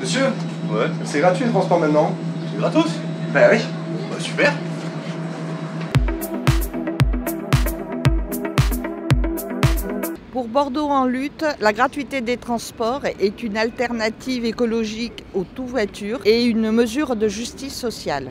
Monsieur, Ouais. c'est gratuit le transport maintenant? C'est gratos? Bah oui. Bah super. Pour Bordeaux en lutte, la gratuité des transports est une alternative écologique aux tout-voitures et une mesure de justice sociale.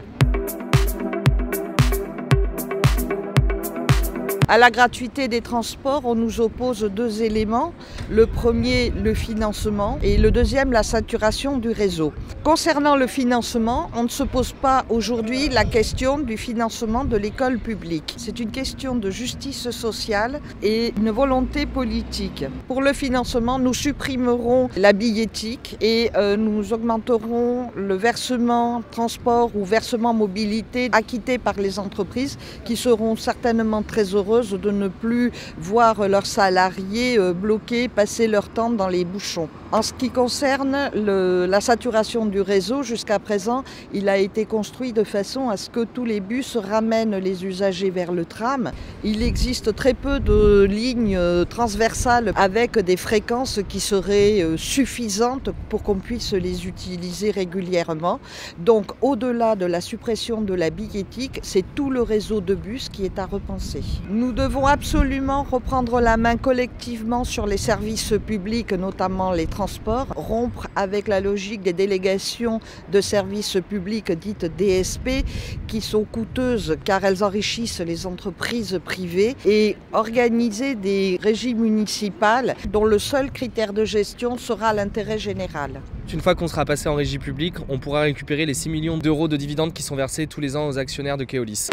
À la gratuité des transports, on nous oppose deux éléments. Le premier, le financement, et le deuxième, la saturation du réseau. Concernant le financement, on ne se pose pas aujourd'hui la question du financement de l'école publique. C'est une question de justice sociale et une volonté politique. Pour le financement, nous supprimerons la billettique et nous augmenterons le versement transport ou versement mobilité acquitté par les entreprises qui seront certainement très heureuses de ne plus voir leurs salariés bloqués, passer leur temps dans les bouchons. En ce qui concerne la saturation du réseau, jusqu'à présent, il a été construit de façon à ce que tous les bus ramènent les usagers vers le tram. Il existe très peu de lignes transversales avec des fréquences qui seraient suffisantes pour qu'on puisse les utiliser régulièrement. Donc, au-delà de la suppression de la billettique, c'est tout le réseau de bus qui est à repenser. Nous devons absolument reprendre la main collectivement sur les services publics, notamment les transports, rompre avec la logique des délégations de services publics dites DSP qui sont coûteuses car elles enrichissent les entreprises privées et organiser des régies municipales dont le seul critère de gestion sera l'intérêt général. Une fois qu'on sera passé en régie publique, on pourra récupérer les 6 millions d'euros de dividendes qui sont versés tous les ans aux actionnaires de Keolis.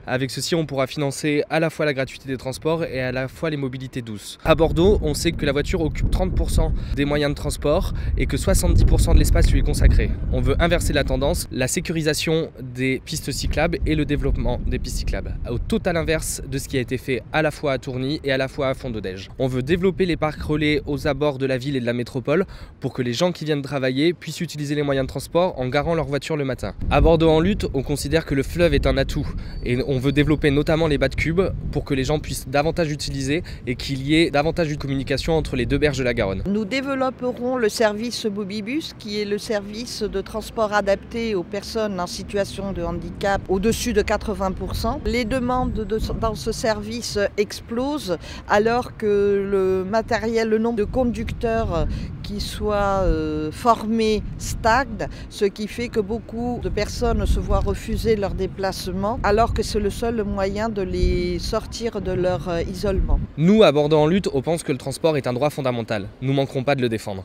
Avec ceci, on pourra financer à la fois la gratuité des transports et à la fois les mobilités douces. À Bordeaux, on sait que la voiture occupe 30% des moyens de transport et que 70% de l'espace lui est consacré. On veut inverser la tendance, la sécurisation des pistes cyclables et le développement des pistes cyclables. Au total inverse de ce qui a été fait à la fois à Tourny et à la fois à Fond-d'Odège. On veut développer les parcs relais aux abords de la ville et de la métropole pour que les gens qui viennent travailler puissent utiliser les moyens de transport en garant leur voiture le matin. À Bordeaux en lutte, on considère que le fleuve est un atout et on veut développer notamment les bas de cubes pour que les gens puissent davantage l'utiliser et qu'il y ait davantage de communication entre les deux berges de la Garonne. Nous développerons le service Mobibus qui est le service de transport adapté aux personnes en situation de handicap au-dessus de 80%. Les demandes dans ce service explosent alors que le nombre de conducteurs qui soient formés stagne, ce qui fait que beaucoup de personnes se voient refuser leur déplacement alors que c'est le seul moyen de les sortir de leur isolement. Nous, à Bordeaux en lutte, on pense que le transport est un droit fondamental. Nous ne manquerons pas de le défendre.